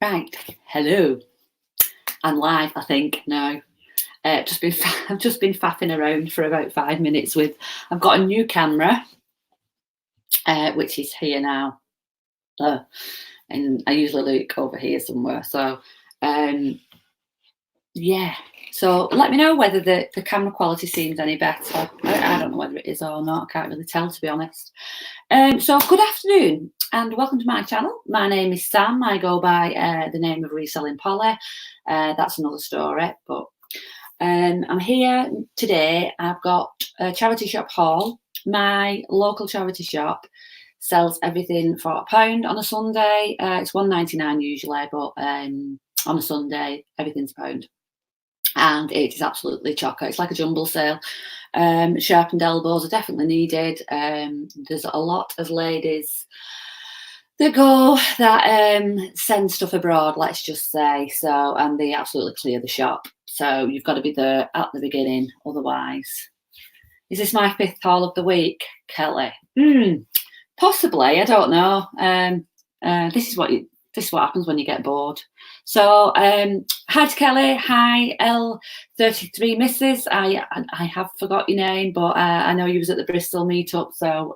Right, hello. I'm live, I think now. I've just been faffing around for about 5 minutes with. I've got a new camera, which is here now, and I usually look over here somewhere. So, um, yeah. So let me know whether the camera quality seems any better. I don't know whether it is or not. I can't really tell, to be honest. So good afternoon and welcome to my channel. My name is Sam. I go by the name of Reselling Polly. That's another story, but I'm here today. I've got a charity shop haul. My local charity shop sells everything for £1 on a Sunday. It's £1.99 usually, but on a Sunday everything's £1. And it is absolutely chocker. It's like a jumble sale. Sharpened elbows are definitely needed. There's a lot of ladies that send stuff abroad, let's just say. So, and they absolutely clear the shop. So you've got to be there at the beginning, otherwise. Is this my 5th haul of the week, Kelly? Possibly, I don't know. This is what happens when you get bored. So, hi to Kelly. Hi, L33 Mrs. I have forgot your name, but I know you was at the Bristol meetup. So,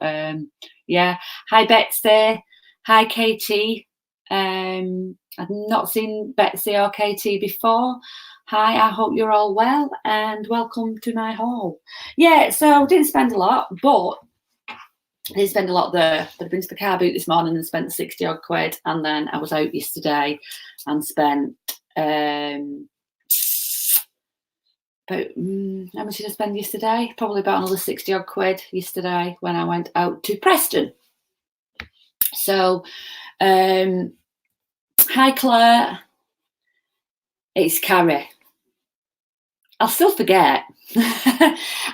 yeah. Hi, Betsy. Hi, KT. I've not seen Betsy or KT before. Hi, I hope you're all well, and welcome to my haul. Yeah, so didn't spend a lot, but I didn't spend a lot there. I've been to the car boot this morning and spent 60 odd quid, and then I was out yesterday and spent about how much did I spend yesterday? Probably about another 60 odd quid yesterday when I went out to Preston. So, hi Claire, it's Carrie. I'll still forget.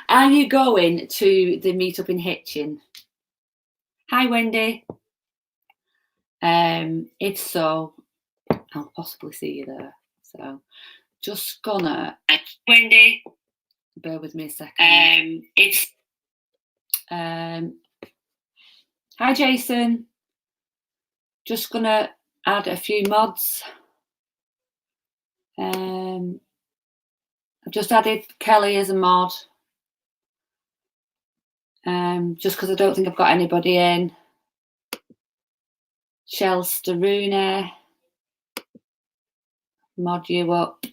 Are you going to the meetup in Hitchin? Hi Wendy. If so, I'll possibly see you there. So just gonna Wendy. Bear with me a second. Hi Jason. Just gonna add a few mods. I've just added Kelly as a mod. Just because I don't think I've got anybody in. Shelster Rooney. Mod you up.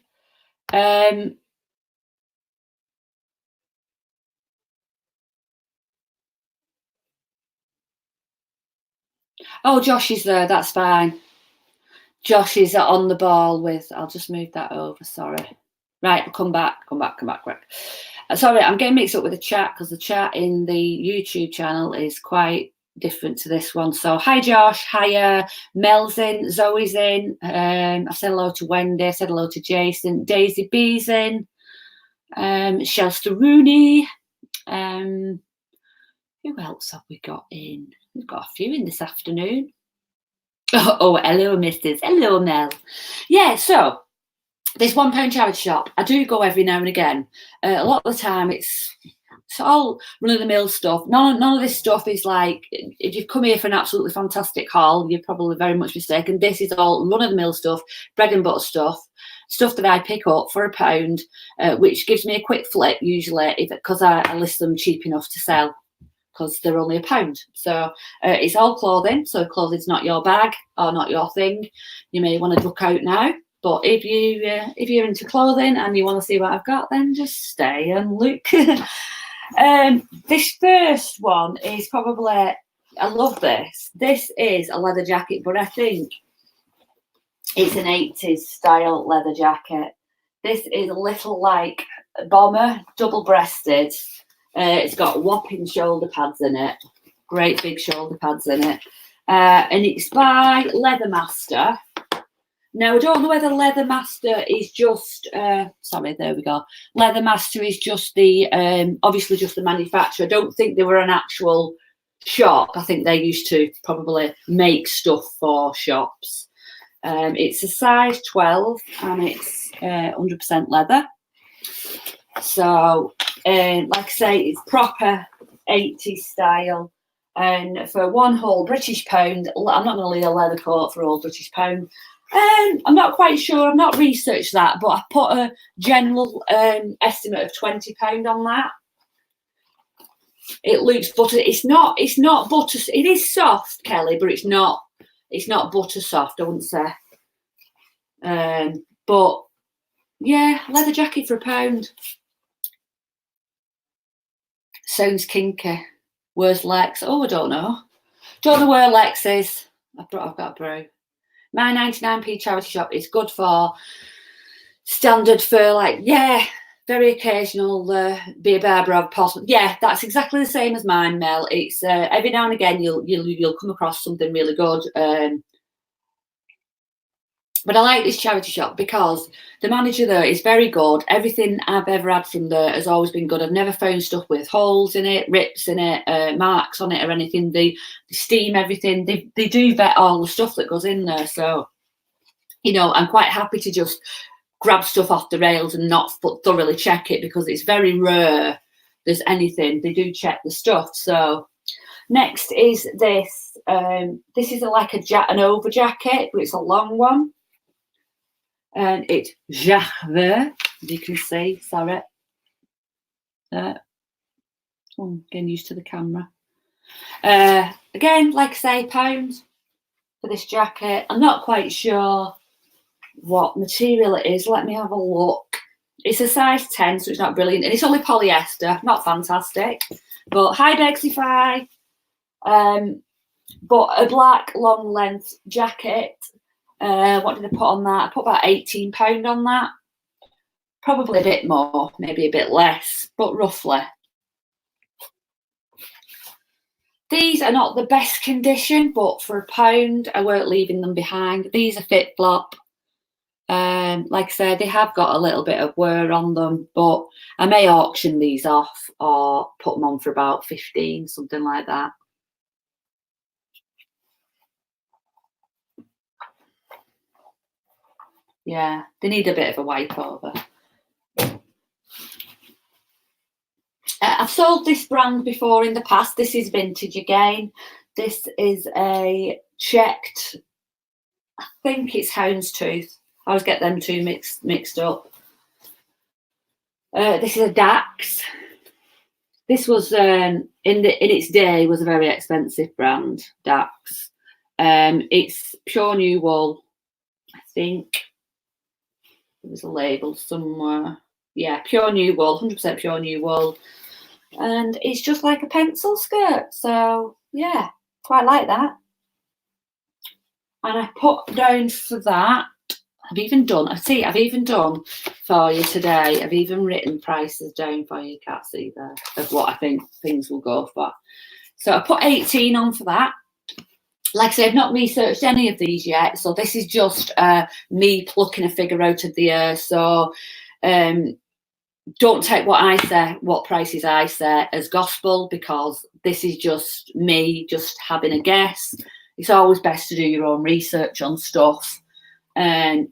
Oh, Josh is there. That's fine. Josh is on the ball with. I'll just move that over. Sorry. Right, come back. Quick. Sorry, I'm getting mixed up with the chat because the chat in the YouTube channel is quite different to this one. So, hi Josh. Hi, Mel's in. Zoe's in. I've said hello to Wendy. I said hello to Jason. Daisy B's in. Shelster Rooney. Who else have we got in? We've got a few in this afternoon. Oh, hello, Mrs. Hello, Mel. Yeah, so this £1 charity shop, I do go every now and again. A lot of the time, it's all run-of-the-mill stuff. None of this stuff is like, if you've come here for an absolutely fantastic haul, you're probably very much mistaken. This is all run-of-the-mill stuff, bread and butter stuff that I pick up for £1, which gives me a quick flip usually because I list them cheap enough to sell, because they're only £1. So it's all clothing. So clothing's not your bag or not your thing. You may want to duck out now. But if you're into clothing and you want to see what I've got, then just stay and look. This first one is probably, I love this. This is a leather jacket, but I think it's an 80s style leather jacket. This is a little like bomber, double-breasted. It's got whopping shoulder pads in it. Great big shoulder pads in it. And it's by Leathermaster. Now, I don't know whether Leathermaster is just, sorry, there we go. Leathermaster is just the, obviously just the manufacturer. I don't think they were an actual shop. I think they used to probably make stuff for shops. It's a size 12 and it's 100% leather. So, like I say, it's proper 80s style. And for £1 whole British pound, I'm not going to leave a leather coat for £1 British pound. I'm not quite sure. I've not researched that, but I put a general estimate of £20 on that. It looks butter. It's not butter. It is soft, Kelly, but it's not butter soft, I wouldn't say. But yeah, leather jacket for £1. Sounds kinky. Where's Lex? Oh, I don't know. Don't know where Lex is. I've got a brew. My 99p charity shop is good for standard for like, yeah, very occasional beer Barbara possible. Yeah, that's exactly the same as mine, Mel. It's every now and again you'll come across something really good. But I like this charity shop because the manager there is very good. Everything I've ever had from there has always been good. I've never found stuff with holes in it, rips in it, marks on it or anything. They steam everything. They do vet all the stuff that goes in there. So, you know, I'm quite happy to just grab stuff off the rails and not thoroughly check it because it's very rare there's anything. They do check the stuff. So next is this. This is like an over jacket, but it's a long one. And it's Jacques, as you can see, sorry. I'm getting used to the camera. Again, like I say, £1 for this jacket. I'm not quite sure what material it is. Let me have a look. It's a size 10, so it's not brilliant. And it's only polyester, not fantastic. But high Dexify. But a black long length jacket. What did I put on that? I put about £18 on that. Probably a bit more, maybe a bit less, but roughly. These are not the best condition, but for £1, I weren't leaving them behind. These are Fit Flop. Like I said, they have got a little bit of wear on them, but I may auction these off or put them on for about 15, something like that. Yeah, they need a bit of a wipe over. I've sold this brand before in the past. This is vintage again. This is a checked, I think it's Houndstooth. I always get them two mixed up. This is a Dax. This was in its day was a very expensive brand, Dax. It's pure new wool, I think. There's a label somewhere. Yeah, pure new wool, 100% pure new wool. And it's just like a pencil skirt. So, yeah, quite like that. And I put down for that, I've even done for you today, I've even written prices down for you, can't see there, of what I think things will go for. So I put 18 on for that. Like I said, I've not researched any of these yet, so this is just me plucking a figure out of the air. So don't take what prices I say as gospel, because this is just me just having a guess. It's always best to do your own research on stuff and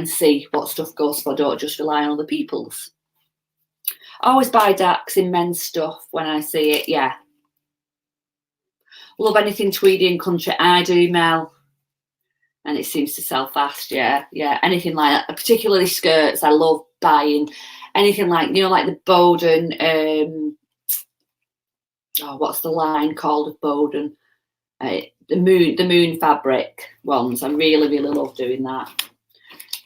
see what stuff goes for. Don't just rely on other people's. I always buy Dax in men's stuff when I see it, yeah. Love anything tweedy and country. I do, Mel. And it seems to sell fast, yeah. Anything like that, particularly skirts. I love buying anything like, you know, like the Bowden, what's the line called of Bowden? The moon fabric ones. I really, really love doing that.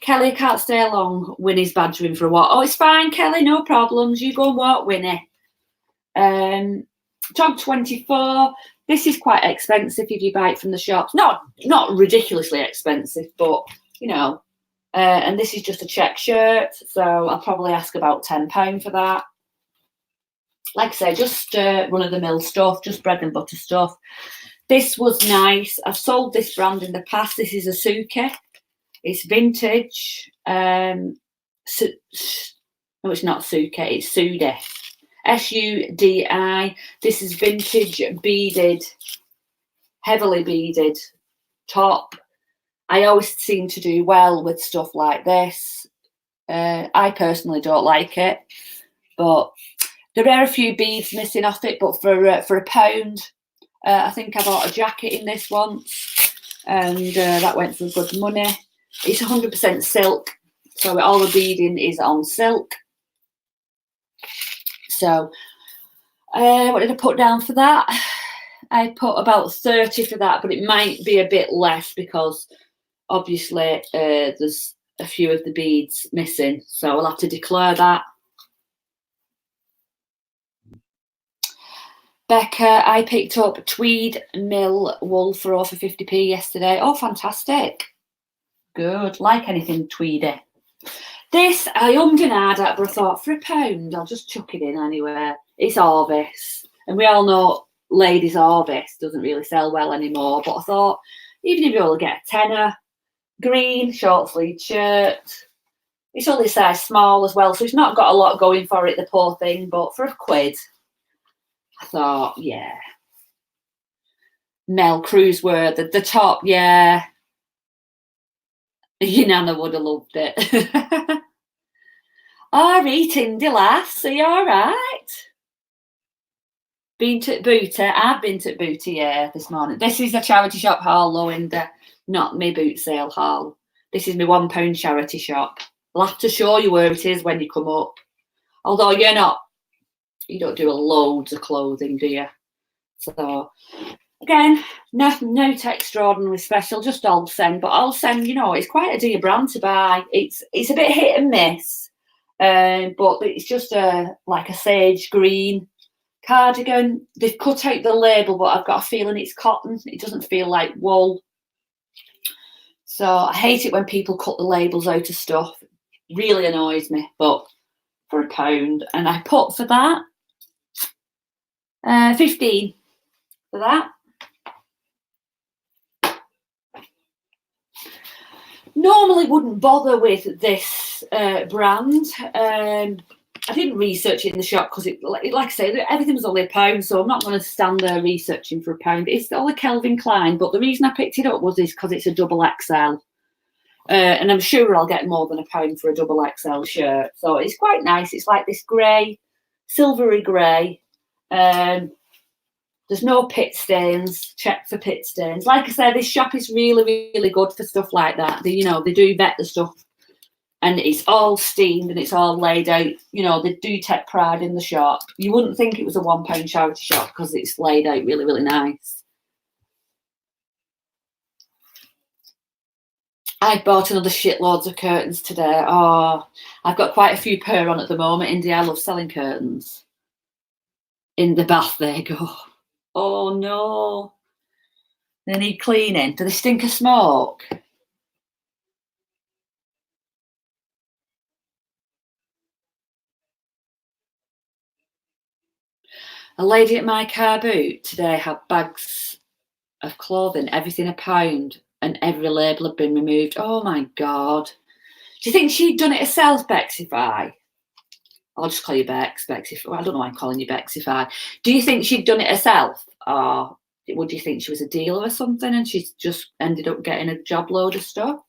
Kelly, can't stay long. Winnie's badgering for a walk. Oh, it's fine, Kelly, no problems. You go and walk, Winnie. Jog 24. This is quite expensive if you buy it from the shops. Not ridiculously expensive, but, you know. And this is just a check shirt, so I'll probably ask about £10 for that. Like I say, just run-of-the-mill stuff, just bread and butter stuff. This was nice. I've sold this brand in the past. This is a Suki. It's vintage. No, it's not Suki. It's Sudi. Sudi. This is vintage beaded, heavily beaded top. I always seem to do well with stuff like this. I personally don't like it, but there are a few beads missing off it. But for £1, I think I bought a jacket in this once, and that went for good money. It's 100% silk, so all the beading is on silk. So what did I put down for that? I put about 30 for that, but it might be a bit less because obviously there's a few of the beads missing, so I'll have to declare that. Becca, I picked up tweed mill wool for over 50p yesterday. Oh, fantastic. Good. Like anything tweedy. This, I ummed and ahed at, but I thought for £1, I'll just chuck it in anywhere. It's Orvis. And we all know ladies' Orvis doesn't really sell well anymore. But I thought, even if you only get a tenner, green, short sleeved shirt. It's only size small as well, so it's not got a lot going for it, the poor thing. But for £1, I thought, yeah. Mel Cruiseworth, the top, yeah. Your nana would have loved it. Oh, eating the lass, are you all right? Been to Booty? I've been to Booty, yeah, this morning. This is a charity shop haul, Lowinder, not me boot sale haul. This is my £1 charity shop. I'll have to show you where it is when you come up. Although you don't do loads of clothing, do you? So, again, nothing extraordinarily special, just Olsen. But Olsen, it's quite a dear brand to buy. It's a bit hit and miss, but it's just like a sage green cardigan. They've cut out the label, but I've got a feeling it's cotton. It doesn't feel like wool. So I hate it when people cut the labels out of stuff. It really annoys me. But for £1, and I put for that 15 for that. Normally wouldn't bother with this brand. I didn't research it in the shop because, like I say, everything was only £1, so I'm not going to stand there researching for £1. It's all a Calvin Klein, but the reason I picked it up was because it's a double XL. And I'm sure I'll get more than £1 for a double XL shirt. So it's quite nice. It's like this grey, silvery grey. There's no pit stains. Check for pit stains. Like I said, this shop is really, really good for stuff like that. They do vet the stuff. And it's all steamed and it's all laid out. They do take pride in the shop. You wouldn't think it was a £1 charity shop because it's laid out really, really nice. I bought another shitloads of curtains today. Oh, I've got quite a few pair on at the moment. India, I love selling curtains. In the bath they go. Oh, no. They need cleaning. Do they stink of smoke? A lady at my car boot today had bags of clothing, everything £1, and every label had been removed. Oh, my God. Do you think she'd done it herself, Bexify? I'll just call you Bex. Bexify. I don't know why I'm calling you Bexify. Do you think she'd done it herself? Or would you think she was a dealer or something and she's just ended up getting a job load of stuff?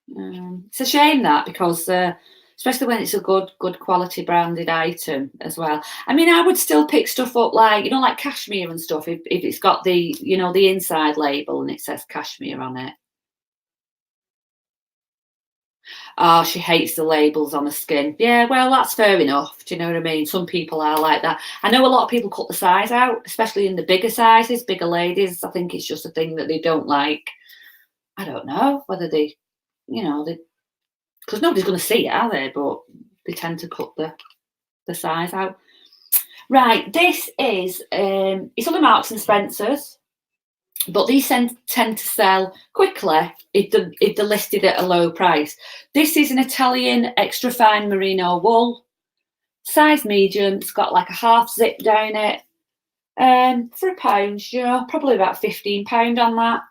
It's a shame that, because especially when it's a good quality branded item as well. I mean, I would still pick stuff up like cashmere and stuff if it's got the the inside label and it says cashmere on it. Oh, she hates the labels on the skin. Yeah, well, that's fair enough. Do you know what I mean? Some people are like that. I know a lot of people cut the size out, especially in the bigger sizes, bigger ladies. I think it's just a thing that they don't like. I don't know whether they because nobody's going to see it, are they? But they tend to cut the size out. Right, this is it's on Marks and Spencer's, but these tend to sell quickly if they're listed at a low price. This is an Italian extra fine merino wool, size medium. It's got like a half zip down it. For £1, probably about £15 on that.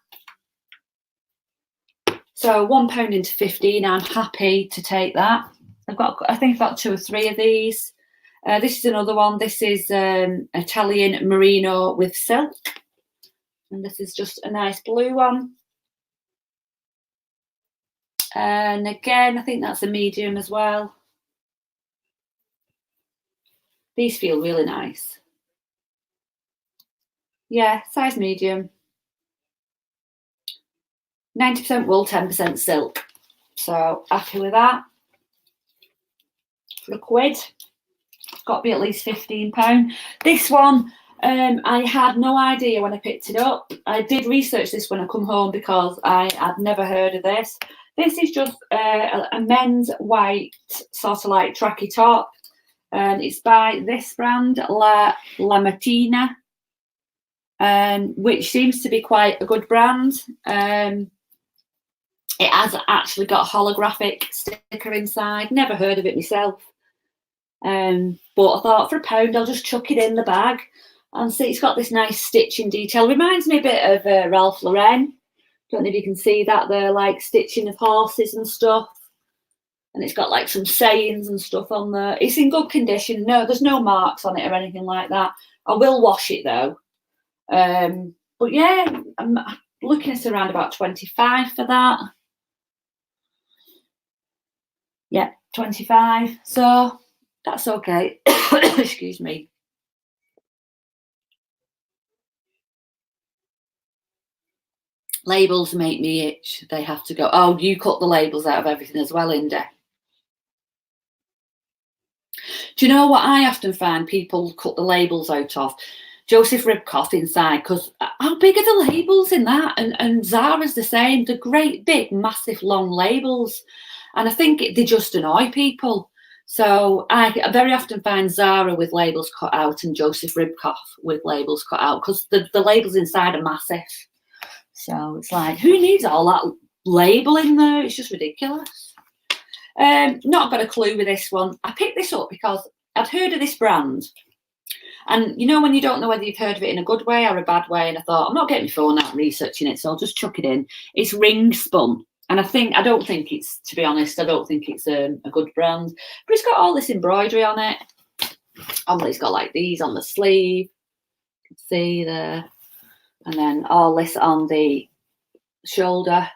So £1 into 15, I'm happy to take that. I think I've got 2 or 3 of these. This is another one. This is Italian merino with silk. And this is just a nice blue one. And again, I think that's a medium as well. These feel really nice. Yeah, size medium. 90% wool, 10% silk. So happy with that. For £1. It's got to be at least £15. This one, I had no idea when I picked it up. I did research this when I come home because I had never heard of this. This is just a men's white sort of like tracky top. And it's by this brand, La Mattina, which seems to be quite a good brand. It has actually got a holographic sticker inside. Never heard of it myself. But I thought for £1, I'll just chuck it in the bag. And see, it's got this nice stitching detail. Reminds me a bit of Ralph Lauren. Don't know if you can see that there, like stitching of horses and stuff. And it's got like some sayings and stuff on there. It's in good condition. No, there's no marks on it or anything like that. I will wash it though. But yeah, I'm looking at around about 25 for that. Yeah, 25. So that's okay. Excuse me. Labels make me itch. They have to go. Oh, you cut the labels out of everything as well, Indy. Do you know what I often find people cut the labels out of? Joseph Ribkoff inside, because how big are the labels in that? And Zara's the same. They're great, big, massive, long labels. And I think they just annoy people. So I very often find Zara with labels cut out and Joseph Ribkoff with labels cut out because the labels inside are massive. So it's like, who needs all that label in there? It's just ridiculous. Not got a clue with this one. I picked this up because I'd heard of this brand. And you know when you don't know whether you've heard of it in a good way or a bad way, and I thought, I'm not getting my phone out and researching it, so I'll just chuck it in. It's Ring Spun. And I don't think it's, to be honest, I don't think it's a good brand. But it's got all this embroidery on it. It's got like these on the sleeve. You can see there. And then all this on the shoulder.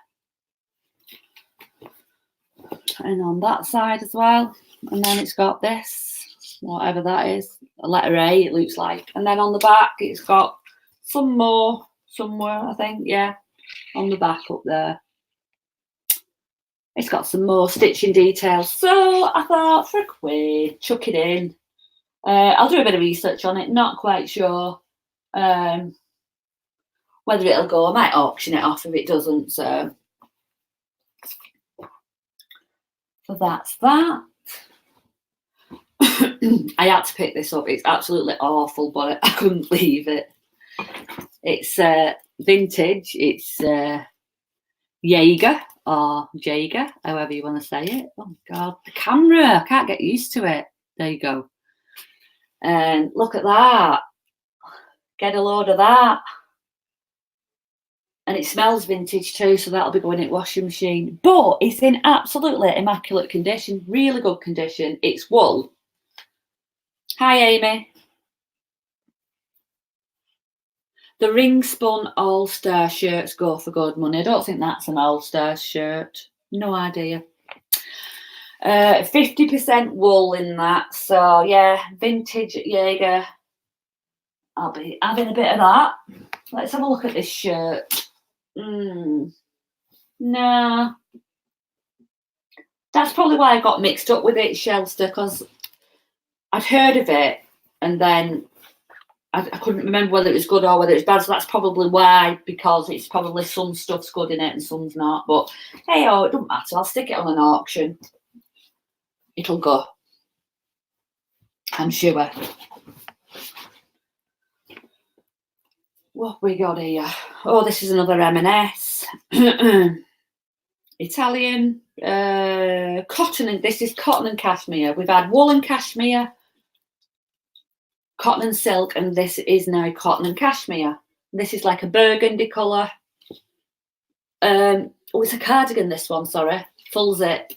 And on that side as well. And then it's got this, whatever that is, a letter A, it looks like. And then on the back, it's got some more somewhere, I think, yeah, on the back up there. It's got some more stitching details. So I thought, for £1, chuck it in. I'll do a bit of research on it. Not quite sure whether it'll go. I might auction it off if it doesn't. So that's that. I had to pick this up. It's absolutely awful, but I couldn't leave it. It's vintage. It's Jaeger or Jaeger, however you want to say it. Oh God, the camera! I can't get used to it. There you go. And look at that. Get a load of that. And it smells vintage too, so that'll be going in the washing machine. But it's in absolutely immaculate condition, really good condition. It's wool. Hi, Amy. The Ring Spun All-Star shirts go for good money. I don't think that's an All-Star shirt. No idea. 50% wool in that. So, yeah, vintage Jaeger. I'll be having a bit of that. Let's have a look at this shirt. Nah. That's probably why I got mixed up with it, Shelster, because I'd heard of it and then I couldn't remember whether it was good or whether it was bad. So that's probably why, because it's probably some stuff's good in it and some's not. But hey, oh, it doesn't matter. I'll stick it on an auction. It'll go. I'm sure. What we got here? Oh, this is another M&S. Italian cotton, and this is cotton and cashmere. We've had wool and cashmere, cotton and silk, and this is now cotton and cashmere. This is like a burgundy colour. Oh, it's a cardigan, this one, sorry. Full zip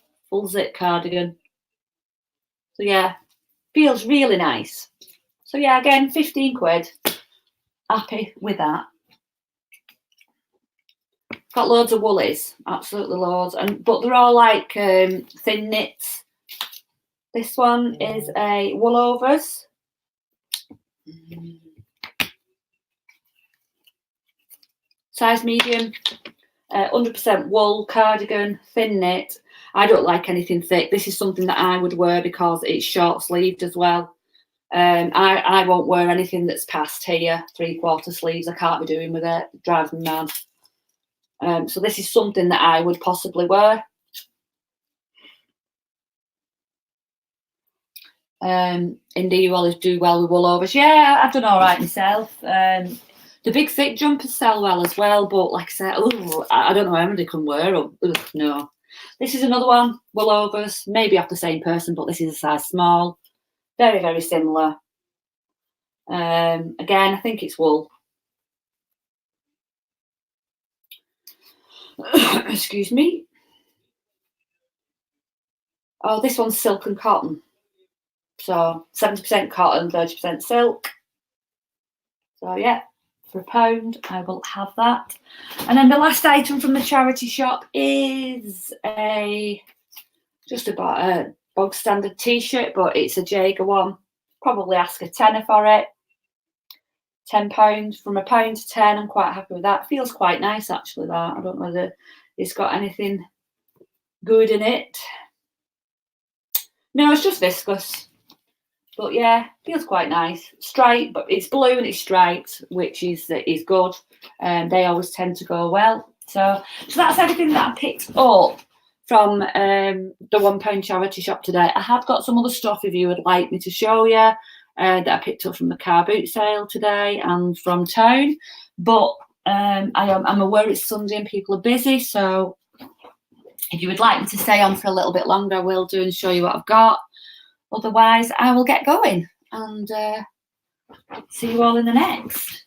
cardigan. So yeah, feels really nice. So yeah, again, £15. Happy with that. Got loads of woolies, absolutely loads, but they're all like thin knits. This one is a Woolovers. Size medium. 100% wool cardigan, thin knit. I don't like anything thick. This is something that I would wear because it's short sleeved as well. I won't wear anything that's past here, 3/4 sleeves. I can't be doing with it. It drives me mad. So this is something that I would possibly wear. Indy, you always do well with wool-overs. Yeah, I've done all right myself. The big thick jumpers sell well as well, but like I said, I don't know how many can wear them. No. This is another one, wool-overs, maybe off the same person, but this is a size small. Very, very similar. Again, I think it's wool. Excuse me. Oh, this one's silk and cotton. So 70% cotton, 30% silk. So yeah, for £1, I will have that. And then the last item from the charity shop is just about a bog standard t-shirt, but it's a Jaeger one. Probably ask a tenner for it. £10, from £1 to 10. I'm quite happy with that. Feels quite nice actually. That I don't know whether it's got anything good in it. No, it's just viscose. But yeah, feels quite nice. Striped, but it's blue and it's striped, which is good. They always tend to go well. So that's everything that I picked up from the £1 charity shop today. I have got some other stuff if you would like me to show you that I picked up from the car boot sale today and from town. But I'm aware it's Sunday and people are busy, so if you would like me to stay on for a little bit longer, I will do and show you what I've got. Otherwise, I will get going and see you all in the next.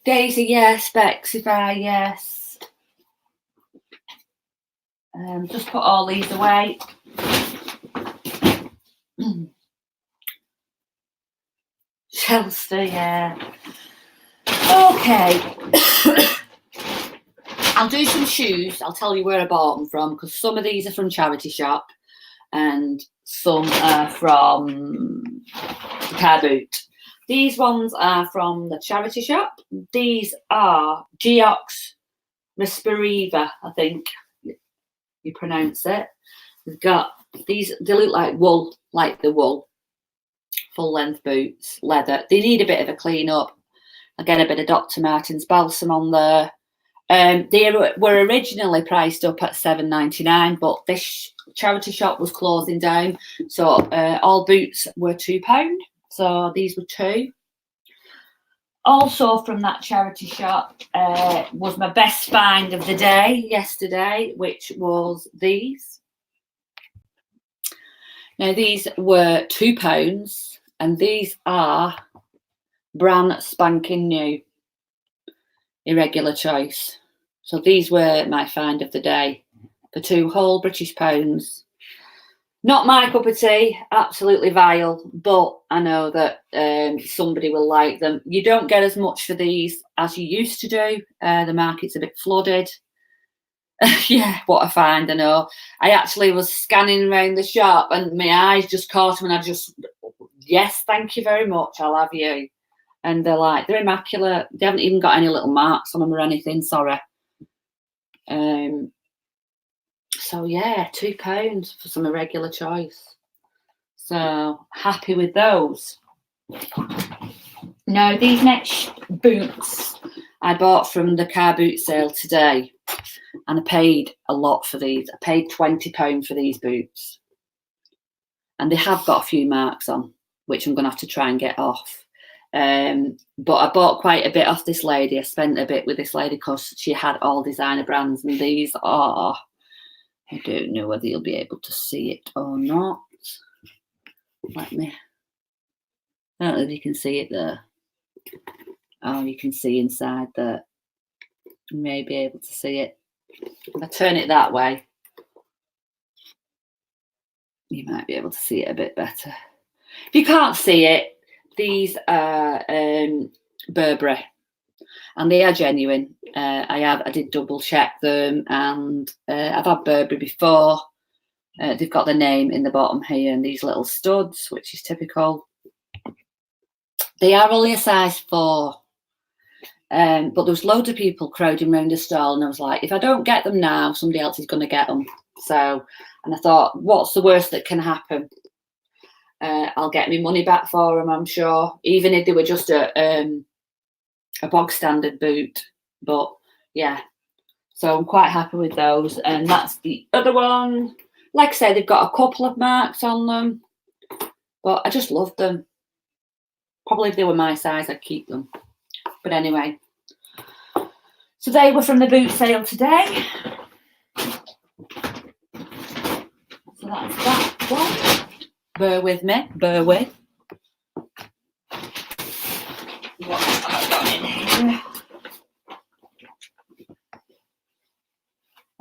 Daisy, yes. Bexify, yes. Just put all these away. Chelsea, yeah. Okay. I'll do some shoes. I'll tell you where I bought them from, because some of these are from charity shop and some are from the car boot. These ones are from the charity shop. These are Geox Respiriva, I think you pronounce it. We've got these, they look like wool, like the wool. Full length boots, leather. They need a bit of a clean up. I'll get a bit of Dr. Martens balsam on there. They were originally priced up at £7.99, but this charity shop was closing down, so all boots were £2. So these were £2. Also from that charity shop was my best find of the day yesterday, which was these. Now these were £2, and these are brand spanking new. Irregular choice. So these were my find of the day for £2 whole British pounds. Not my cup of tea, absolutely vile, but I know that somebody will like them. You don't get as much for these as you used to do. The market's a bit flooded. Yeah, what a find, I know. I actually was scanning around the shop and my eyes just caught them and I just, yes, thank you very much, I'll have you. And they're immaculate. They haven't even got any little marks on them or anything, sorry. So yeah, £2 for some irregular choice. So happy with those. Now these next boots I bought from the car boot sale today, and I paid a lot for these. I paid £20 for these boots. And they have got a few marks on, which I'm going to have to try and get off. But I bought quite a bit off this lady. I spent a bit with this lady because she had all designer brands, and these are, I don't know whether you'll be able to see it or not. I don't know if you can see it there. Oh, you can see inside there. You may be able to see it. If I turn it that way, you might be able to see it a bit better. If you can't see it, these are Burberry, and they are genuine. I did double check them, and I've had Burberry before, They've got the name in the bottom here and these little studs, which is typical. They are only a size 4. But there was loads of people crowding around the stall, and I was like, if I don't get them now, somebody else is going to get them. So, and I thought, what's the worst that can happen? I'll get my money back for them, I'm sure, even if they were just a bog standard boot. But yeah, so I'm quite happy with those. And that's the other one. Like I say, they've got a couple of marks on them, but I just love them. Probably if they were my size, I'd keep them. But anyway, so they were from the boot sale today. So that's that one. Bear with me, bear with. What have I got in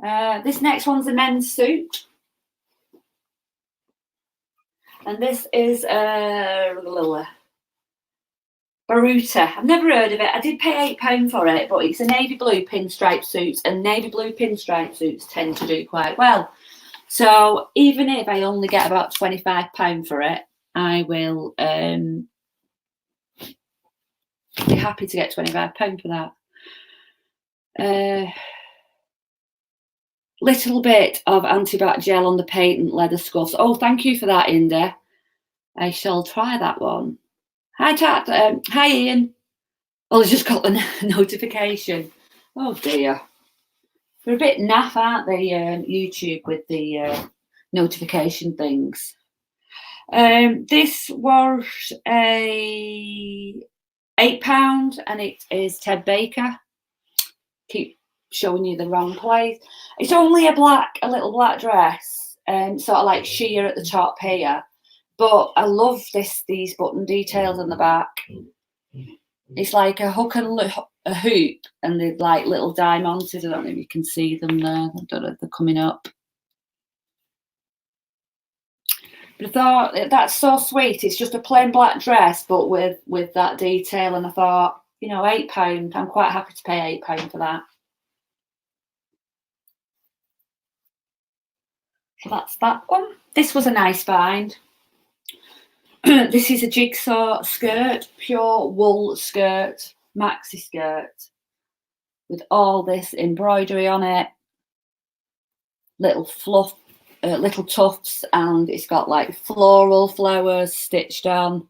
here? This next one's a men's suit. And this is Baruta. I've never heard of it. I did pay £8 for it, but it's a navy blue pinstripe suit, and navy blue pinstripe suits tend to do quite well. So even if I only get about £25 for it, I will be happy to get £25 for that. Little bit of anti-bac gel on the patent leather scuffs. Oh, thank you for that, Inda. I shall try that one. Hi, Tat. Hi, Ian. Oh, I just got the notification. Oh, dear. They're a bit naff, aren't they, YouTube, with the notification things. This was a £8, and it is Ted Baker. Keep showing you the wrong place. It's only a little black dress, sort of like sheer at the top here. But I love these button details on the back. It's like a hook and a hoop, and they're like little diamonds. I don't know if you can see them there. I don't know if they're coming up. But I thought, that's so sweet. It's just a plain black dress, but with that detail. And I thought, you know, £8. I'm quite happy to pay £8 for that. So that's that one. This was a nice find. This is a jigsaw skirt, pure wool skirt, maxi skirt, with all this embroidery on it, little fluff, little tufts, and it's got like floral flowers stitched on.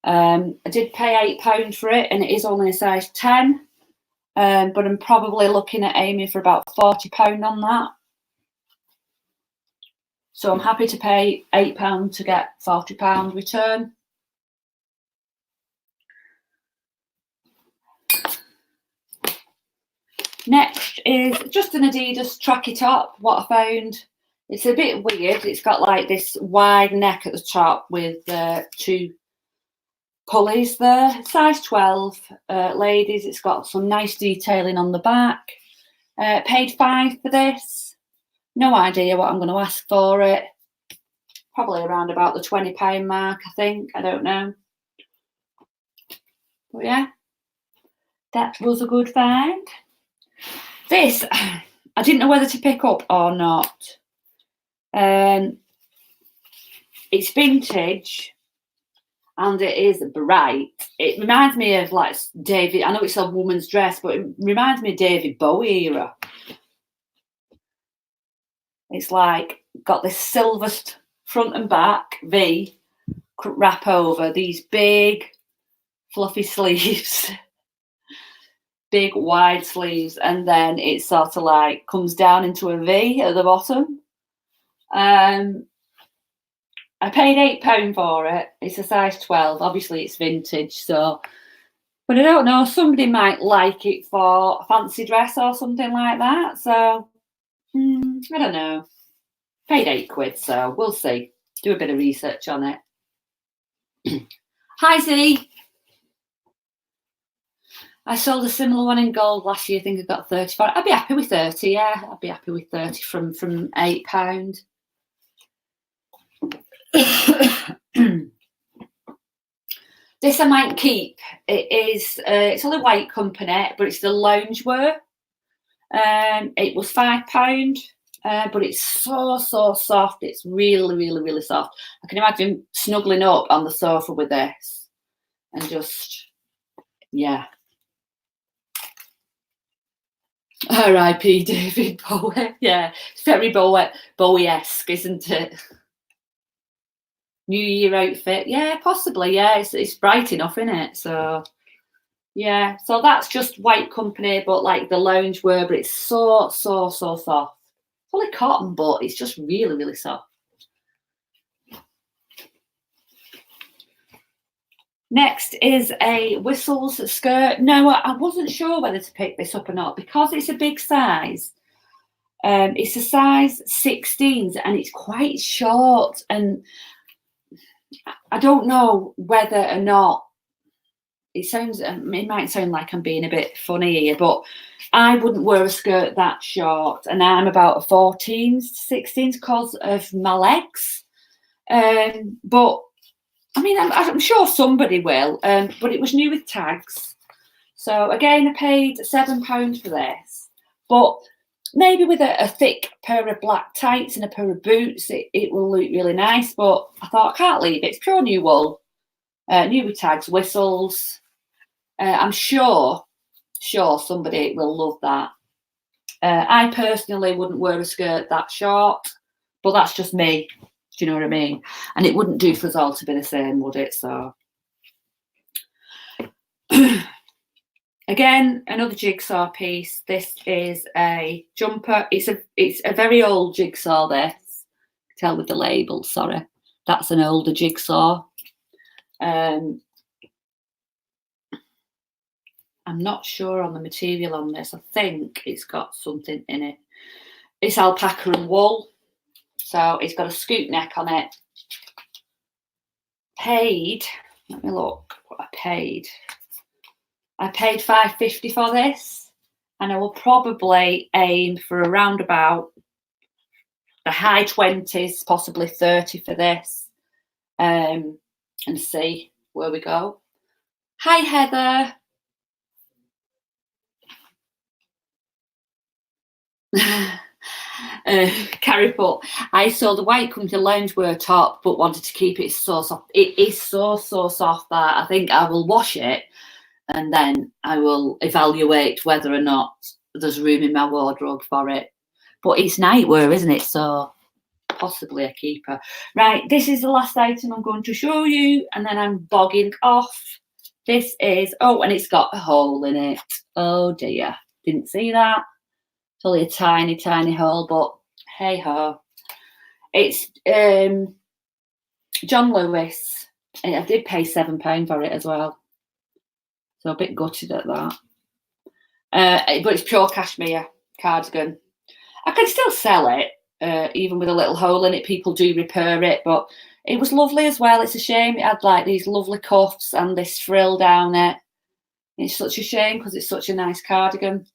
I did pay £8 for it, and it is only a size 10, but I'm probably looking at aiming for about £40 on that. So I'm happy to pay £8 to get £40 return. Next is just an Adidas tracky top. What I found, it's a bit weird. It's got like this wide neck at the top with 2 pulleys there. Size 12, ladies. It's got some nice detailing on the back. Paid £5 for this. No idea what I'm going to ask for it. Probably around about the £20 mark, I think. I don't know. But yeah, that was a good find. This, I didn't know whether to pick up or not. It's vintage and it is bright. It reminds me of like David. I know it's a woman's dress, but it reminds me of David Bowie era. It's like got this silver front and back V wrap over, these big fluffy sleeves, big wide sleeves, and then it sort of like comes down into a V at the bottom. I paid £8 for it. It's a size 12. Obviously it's vintage, so, but I don't know, somebody might like it for a fancy dress or something like that. So I don't know. Paid £8, so we'll see. Do a bit of research on it. Hi Z. I sold a similar one in gold last year. I think I got 30 for it. I'd be happy with 30, yeah. I'd be happy with 30 from £8. This I might keep. It is it's only white company, but it's the loungewear. It was £5. but it's so soft. It's really soft. I can imagine snuggling up on the sofa with this and just, yeah. R.I.P. David Bowie. Yeah, it's very Bowie-esque, isn't it? New Year outfit. Yeah, possibly. Yeah, it's bright enough, isn't it? So yeah, so that's just White Company, but like the loungewear, but it's so soft. It's only cotton, but it's just really soft. Next is a Whistles skirt. No, I wasn't sure whether to pick this up or not because it's a big size. It's a size 16s and it's quite short, and I don't know whether or not it might sound like I'm being a bit funny here, but I wouldn't wear a skirt that short, and I'm about a 14s, 16s because of my legs. But I mean, I'm sure somebody will. But it was new with tags, so again, I paid £7 for this. But maybe with a thick pair of black tights and a pair of boots, it will look really nice. But I thought I can't leave it. It's pure new wool, new with tags, whistles. I'm sure somebody will love that. I personally wouldn't wear a skirt that short, but that's just me. Do you know what I mean? And it wouldn't do for us all to be the same, would it? So again, another jigsaw piece. This is a jumper. It's a very old jigsaw. This, tell with the label. Sorry, that's an older jigsaw. I'm not sure on the material on this. I think it's got something in it. It's alpaca and wool. So it's got a scoop neck on it. Let me look what I paid. I paid £5.50 for this, and I will probably aim for around about the high 20s, possibly 30 for this, and see where we go. Hi, Heather. Carrie put, I saw the White Company loungewear top but wanted to keep it so soft. It is so soft that I think I will wash it and then I will evaluate whether or not there's room in my wardrobe for it. But it's nightwear, isn't it? So possibly a keeper. Right, this is the last item I'm going to show you, and then I'm bogging off. This is, oh, and it's got a hole in it. Oh dear, didn't see that. It's only a tiny hole, but hey ho. It's John Lewis. I did pay £7 for it as well, so a bit gutted at that. But it's pure cashmere cardigan. I can still sell it, even with a little hole in it. People do repair it, but it was lovely as well. It's a shame it had like these lovely cuffs and this frill down it. It's such a shame because it's such a nice cardigan.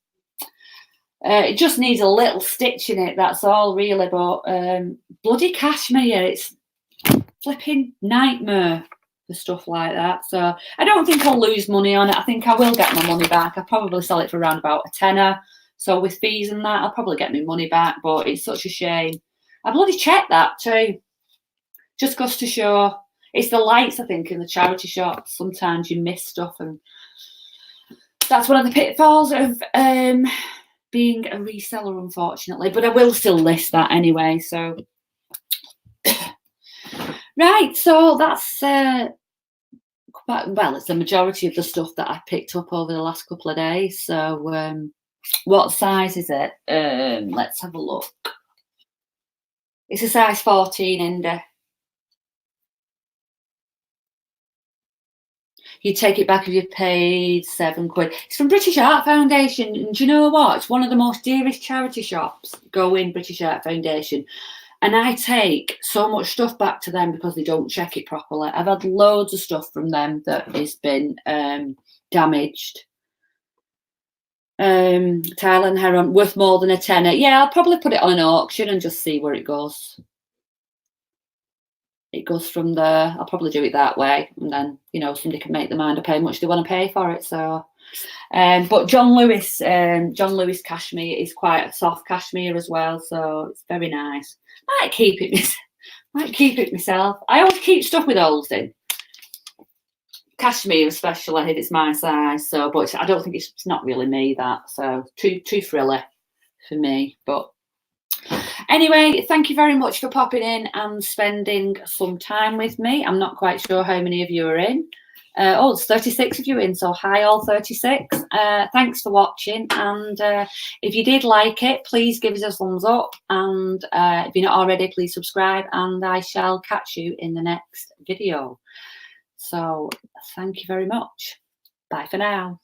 It just needs a little stitch in it, that's all really, but bloody cashmere, it's flipping nightmare for stuff like that. So I don't think I'll lose money on it. I think I will get my money back. I'll probably sell it for around about a tenner. So with fees and that, I'll probably get my money back, but it's such a shame. I bloody checked that too. Just goes to show. It's the lights, I think, in the charity shops. Sometimes you miss stuff, and that's one of the pitfalls of being a reseller, unfortunately. But I will still list that anyway. So, right. So that's well, it's the majority of the stuff that I picked up over the last couple of days. So, what size is it? Let's have a look. It's a size 14, Indy. You'd take it back if you paid £7. It's from British Art Foundation, and do you know what? It's one of the most dearest charity shops. Go in, British Art Foundation. And I take so much stuff back to them because they don't check it properly. I've had loads of stuff from them that has been damaged. Tile and Heron, worth more than a tenner. Yeah, I'll probably put it on an auction and just see where it goes. It goes from there. I'll probably do it that way, and then somebody can make their mind up how much they want to pay for it. So But John Lewis cashmere is quite a soft cashmere as well, so it's very nice. Might keep it myself. I always keep stuff with holes in. Cashmere especially if it's my size, so but I don't think it's not really me, that, so too frilly for me. But anyway, thank you very much for popping in and spending some time with me. I'm not quite sure how many of you are in. Oh, there's 36 of you in, so hi all 36. Thanks for watching, and if you did like it, please give us a thumbs up, and if you're not already, please subscribe, and I shall catch you in the next video. So thank you very much. Bye for now.